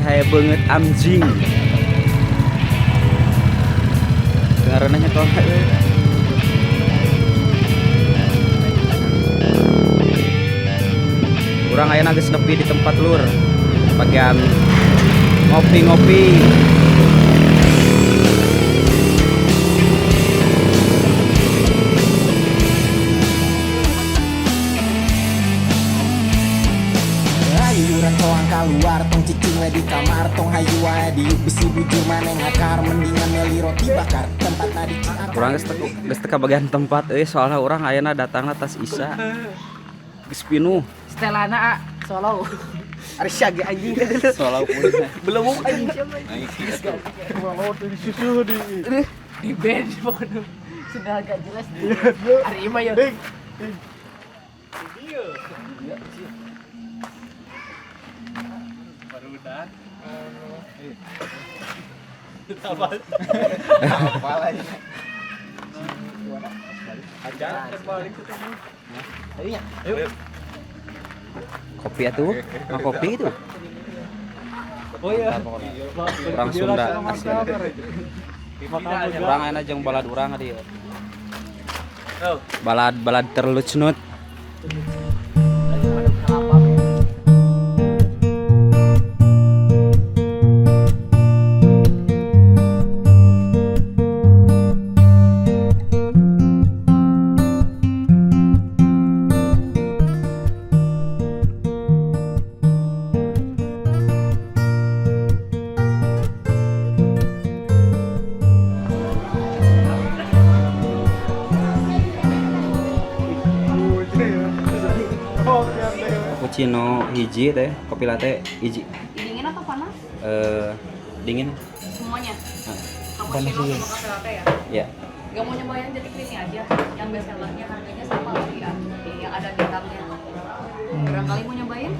hai banget anjing. Ngarananya kok kurang aya geus nepi di tempat lur. Bagian ngopi-ngopi. Yuran toang keluar tong cicing we di kamar tong hayu wae di besi bujur maneh ngakar mendingan meli roti bakar tempat tadi ciakar. Kurang geus teu bagian tempat euy soalna urang ayeuna datangna tas Isa. Geus pinuh. Stelana Solo. Ari syage anjing Soalna pun. belum anjing siapa. Mau di situ Di band pokoknya. Sudah agak jelas di. Ari mah ya. Kopi atuh. Mah kopi itu. Oh iya. Orang Sunda asli. Urang ayeuna jeung balad urang dieu. Balad terlucnut. Cappuccino hiji teh, kopi latte hiji. Dingin atau panas? Dingin. Semuanya? Nah, Cappuccino sama cafe latte ya? ya. Gak mau nyobain jadi ini aja, yang best sellernya harganya sama lagi ya, yang ada bintangnya. Barangkali mau nyobain?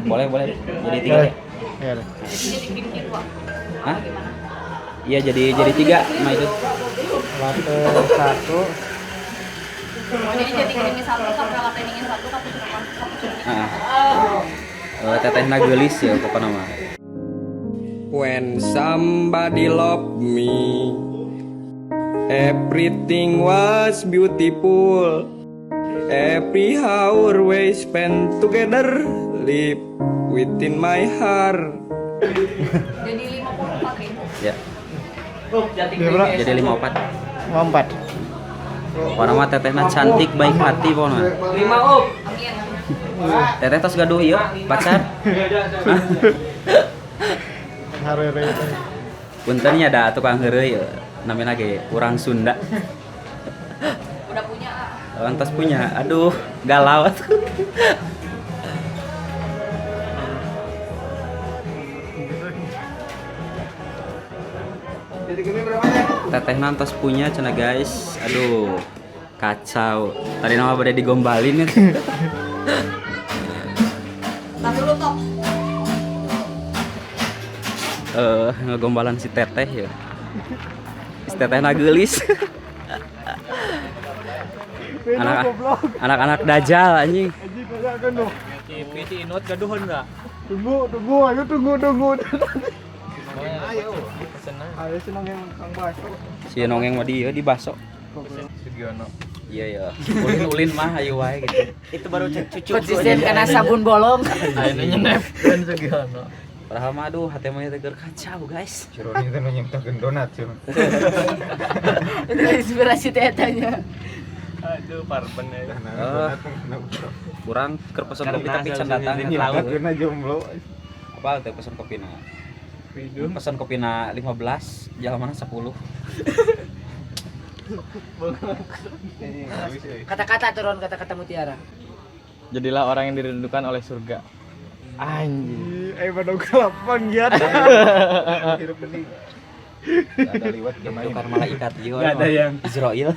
Boleh. Jadi 3 ya? Iya. Jadi bikin Pak. Hah? Gimana? Iya jadi 3 sama itu. Latte 1. Oh, jadi dingin satu, cafe latte dingin satu, cappuccino dingin. Tetehna geulis ya pokokna mah. When somebody love me, everything was beautiful. Every hour we spent together live within my heart. Jadi 54.000. Ya. Jadi Jadi 54. 4. Pokona mah tetehna cantik baik hati pokona. 5 Amin. Teteh tos gaduh ieu pacar. Harere. Punten nya da tukang heureuy namina ge urang Sunda. Udah punya Lantas punya. Aduh, galau. Teteh nantos punya cenah guys. Aduh, kacau. Tadi nama pada digombalin ya. Tapi dulu toh. Ngegombalan si teteh ya. Si teteh nagelis. Anak-anak dajal anjing. Anjing kagak kan noh. Piti inut gaduhon enggak? Tunggu, ayo tunggu. Ayo, pesenan. Ayo seneng yang Kang Baso. Si nongeng mah di baso. Sugiono. Iya ya. Ulin mah ayo wae gitu. Itu baru cucu. Konsisten karena sabun bolong. Ayeuna nyenep dan Sugiono. Padahal mah aduh hati mah teh kacau guys. Cironi itu nyemtakeun donat cuy. Itu inspirasi tetanya. Aduh, parben ya. Kurang keur pesen kopi tapi can datang Ini tahu. karena jomblo. Apa teh pesen kopina? Pesan kopina 15, jalan 10. Kata-kata turun kata-kata mutiara. Jadilah orang yang dirindukan oleh surga. Anjing. Pada kelapan giat. Hidup bening. Ada liwat Itu kan malaikat juga. Nggak ada yang Israel.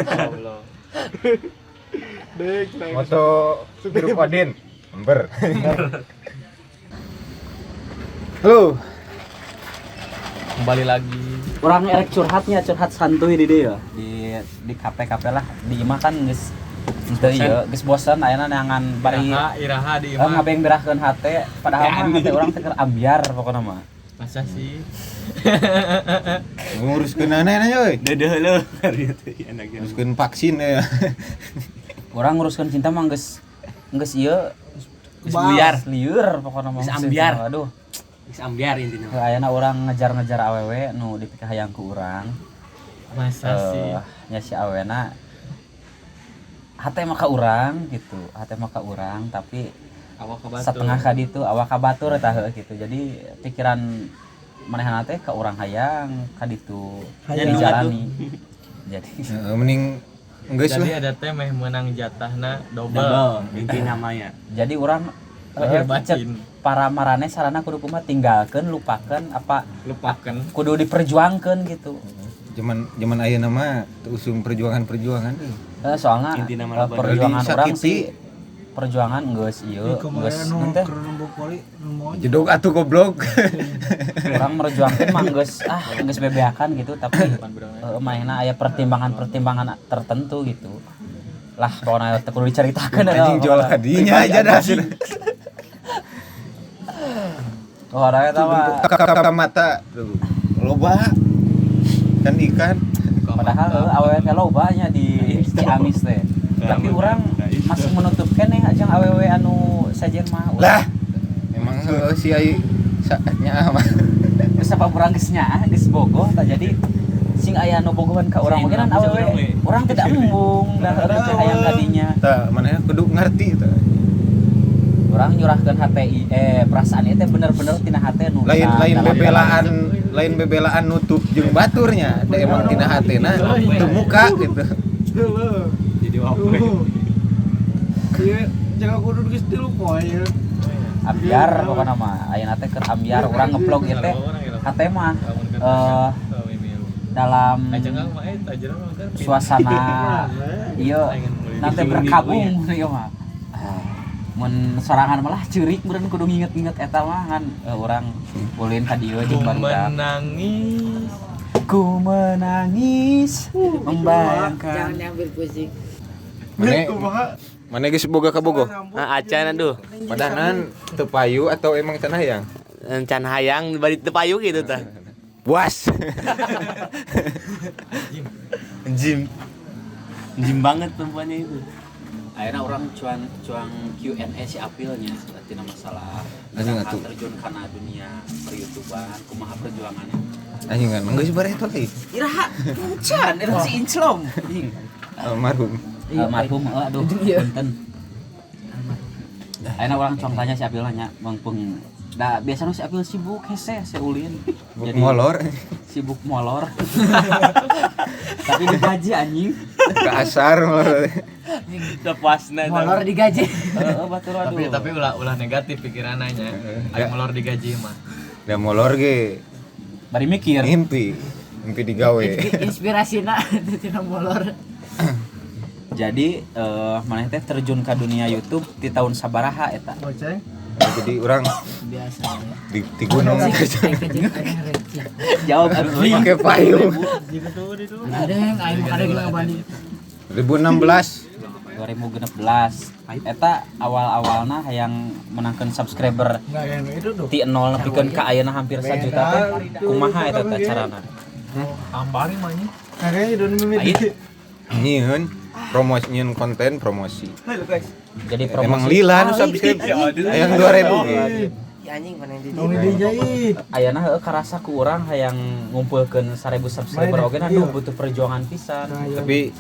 Allah. Dek, Moto Biru Odin. Ember. Halo. Kembali lagi. Orang erek curhat santuy di dia di kafe lah. Di imah kan geus Teu ieu geus bosen ayeuna neangan bari iraha di imah. ngabeng berahkeun hate padahal mah hate urang teh keur ambiar pokona mah. Masa sih? Nguruskeun aneh euy. Dedeh heuleuh ari teh anaknya. Nguruskeun vaksin ya. Urang nguruskeun cinta mah geus ieu Geus buyar. lieur pokona mah. Geus ambiar. Aduh. Geus ambiar intina. Ayeuna urang ngejar-ngejar awewe nu dipikir hayang ku urang. Masa sih? Nya si awena hate mah ka urang gitu. Hate mah ka urang tapi Awak kabatur. setengah ka ditu awak ka batur eta heuh gitu. Jadi pikiran manehna teh ka urang hayang ka ditu dijalani. Jadi Mending geus Jadi lah. ada teh meh menang jatahna double inti namanya. jadi urang Lahir batin. para marane sarana kudu kumaha tinggalkeun lupakeun apa Lupakan. kudu diperjuangkeun gitu. Zaman ayeuna mah teu usum perjuangan. Soalnya Intina mah perjuangan Disakiti. orang sih perjuangan geus ieu geus teh Jedog atuh goblok. orang merjuangkeun mah geus geus bebeakan gitu tapi mainna aya pertimbangan tertentu gitu. Lah pokona teu kudu dicaritakeun Anjing jual hadinya aja dah. Oh ada eta mah Kata mata tuh. Loba. Kan ikan. padahal awewe teh loba nya di Ciamis teh. Tapi urang masih menutup keneh ajang awewe anu sajen mah. Lah. Emang si ai saatnya mah. Geus apa urang geus nyaah geus bogoh tak jadi sing aya nu bogohan ka urang mungkin awewe urang tidak embung da heureun teh hayang kadinya. Tah manehna kudu ngarti tah. Urang nyurahkeun HTI perasaan ieu teh bener-bener tina hate nu Lain dalam bebelaan nutup jeung baturnya. Da emang tina hatena teu muka gitu. Jadi apa? Iya, jangan kudu geus tilu poe ya. ambiar pokona mah ayeuna teh keur ambiar urang ngeplog ieu teh hate mah dalam suasana ieu nanti berkabung ieu mah. Mun sorangan malah ceurik meureun kudu nginget-nginget eta mah kan urang ulin ka dieu jeung barudak. Ku menangis membayangkan. Jangan nyambil pusing. Mana geus boga ka bogoh? Acan aduh. Padanan teu payu atau emang can hayang? Can hayang bari teu payu gitu tah. Puas. Jim banget perempuannya itu. Akhirnya orang cuang Q&A si Apilnya tina masalah Anjing terjun kana dunia per-YouTubean kumaha perjuangannya. Anjing kan geus bare eta lagi. Iraha can eta si Inclom. Almarhum. Almarhum aduh punten. Ayeuna urang cuang tanya si Apil nya mengpung da biasanya si Apil sibuk hese si ulin. Jadi molor. Sibuk molor. Tapi digaji anjing. Kasar molor. Udah pasna Molor digaji. Batur aduh. Tapi ulah negatif pikirannya. Ayo molor digaji mah. Da molor ge Bari mikir. mimpi digawe. Inspirasina tina molor. Jadi maneh teh terjun ke dunia YouTube di tahun sabaraha eta? Boceng. Jadi orang Biasa ya. di gunung Jawab anjing. pakai payung. Ada yang aing ada yang bani. 2016 2016 eta awal-awalna hayang menangkeun subscriber Enggak yang itu tuh. ti 0 nepikeun ka ayeuna hampir 1 juta teh kumaha eta teh carana? Ambari mah nya. Kayaknya udah mimiti. Ait. nyieun promosi nyieun konten promosi. Jadi promosi. Emang lila nu subscribe yang 2000 ge. Nong dijai. Ayeuna heueuh karasa ku urang hayang ngumpulkeun 1000 subscriber oge aduh butuh perjuangan pisan. Tapi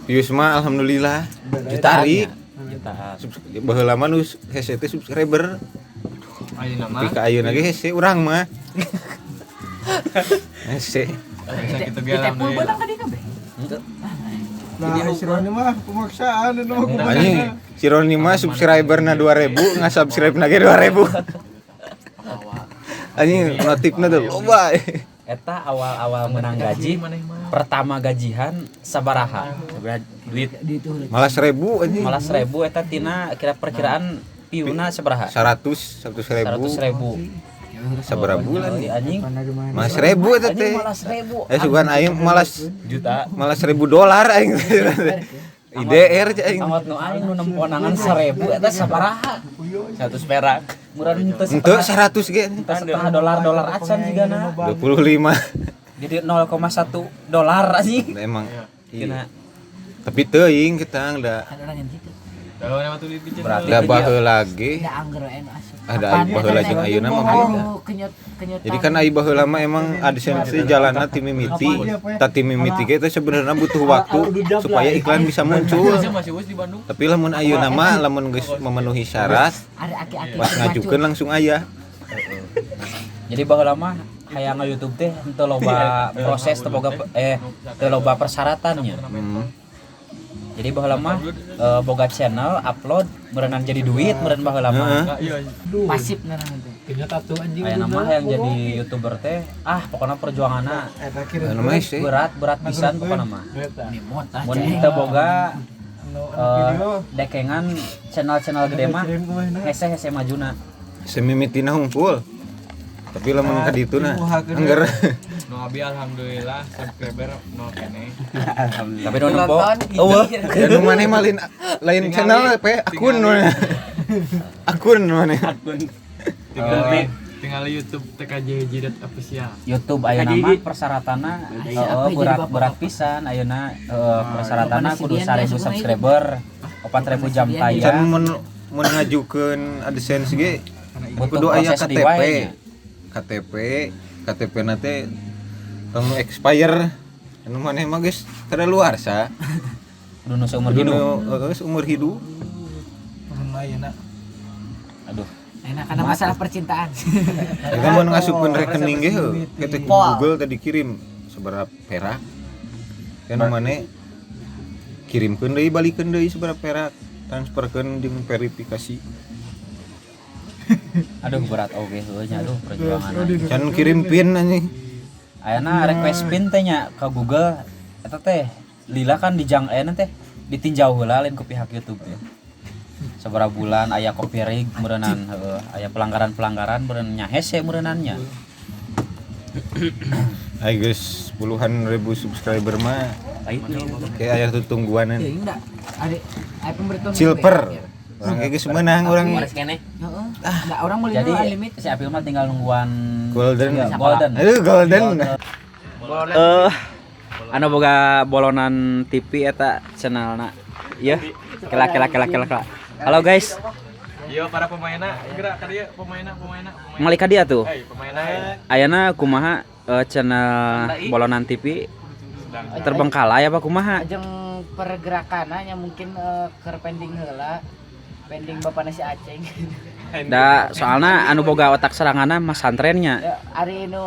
views mah alhamdulillah jutari. Jutaan. Baheula mah nu hese teh subscriber. Ayeuna mah Tapi ka ayeuna ge hese urang mah. Hese. sakitu ge alhamdulillah. Nah, Sironi mah pemaksaan dan mau Anjing si Roni mah subscriberna 2000 ngasubscribe na ge 2000. Anjing notifna tuh loba. Eta awal-awal menang gaji pertama gajihan sabaraha duit Malah 1000 anjing. malah 1000 eta tina kira-perkiraan piuna sabaraha 100.000 sabaraha bulan anjing malah 1000 eta teh. malah 1000 Sugan aing malah juta $1,000 aing. IDR aing. Anggot nu aing nu nemponangan 1000 eta sabaraha? 100 perak. Murah henteu Untuk 100 ge. setengah dolar acan jigana. 25. Jadi 0,1 dolar anjing. Emang. Kena Tapi teuing kita da Ada orang yang gitu. Daun nama tulis di berarti da itu baheula lagi. Ada anggur anu asup. Ada baheula jeung ayeuna mah beda. Kenyot. Jadi kan ai baheula mah emang AdSense jalanna ti mimiti. Ta ti mimiti ge teh sebenarnya butuh waktu supaya iklan bisa muncul. masih us di Bandung. Tapi lamun ayeuna mah lamun geus memenuhi syarat Ada aki-aki. pas ngajukeun langsung aya. jadi baheula mah hayang YouTube teh henteu loba proses teu boga teu loba persaratannya. Jadi baheula mah boga channel upload meureunna jadi duit meureun baheula mah. Pasif narang itu. Aya nama yang jadi YouTuber teh pokoknya perjuanganna berat pisan pokoknya mah. Mun teu boga dekengan channel gede mah hese majuna. Semimitina hungkul. Tapi lamun ka dituna angger. No abi alhamdulillah subscriber no kene. Tapi nu nempo eueuh. Nu maneh mah lain channel pe akun mana. Akun mana. Tinggal YouTube TKJJ official. YouTube ayeuna mah persaratanna berat pisan ayeuna persaratanna kudu 1000 subscriber, 4000 jam Can tayang. mun ngajukeun AdSense ge kudu aya KTP na teh anu expire anu maneh mah geus kadaluarsa. Kudu seumur hidup. Seumur hidup. Aduh. Enak karena masalah percintaan. Kita mau ngasupkeun rekening ge kita Google tadi kirim seberapa perak. Kan maneh kirimkeun deui balikeun deui seberapa perak, transferkeun jeung verifikasi. Aduh berat oge heuh nya aduh perjuangan. Can kirim PIN anjing. Ayeuna request PIN teh nya ka Google eta teh lila kan dijang teh ditinjau heula lain ku pihak YouTube teh. Sabaraha bulan aya copyright meureunnan heueuh aya pelanggaran meureun nya hese meureunannya. Ai geus puluhan ribu subscriber mah kayak aya tutungguan. Ya enggak. Ada pemberitahuan Silver. Orang geus meunang urang. Heeh. Enggak orang mau Jadi unlimited. si Apil mah tinggal nungguan Golden. golden. Aduh golden. Anu boga bolonan TV eta channelna. Ieu. Kela. Halo guys. Iya para pemainna gerak ka dieu pemainna. Malik ka dia tuh. Pemainna. Ayana kumaha channel bolonan TV terbengkalai apa kumaha? Ajeng pergerakannya mungkin keur pending heula. Pending bapana si Aceng. Da soalna anu boga otak serangana mas santrennya. Ya, ari nu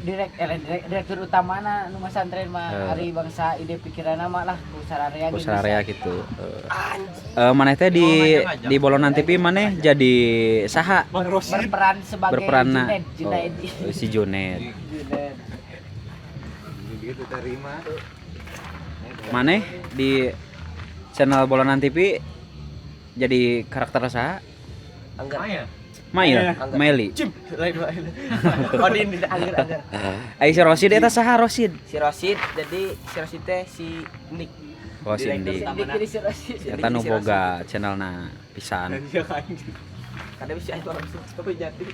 direktur utamana nu mas santren mah ari bangsa ide pikiranna mah lah ku sararea gitu. Sararea gitu. Maneh teh di bolonan TV maneh jadi saha? Berperan sebagai Junaid. Si Junaid. Gitu terima. Maneh di channel bolonan TV jadi karakter saha? Mail. Cip. Odin di angger. Ai si Rosid eta saha Rosid? Si Rosid jadi si Rosid teh si Nick. Oh si Nick. Eta nu boga channelna pisan. Kada bisa itu orang tapi jadi.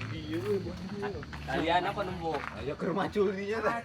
Kalian apa nembok? Ayo keur macul dinya tah.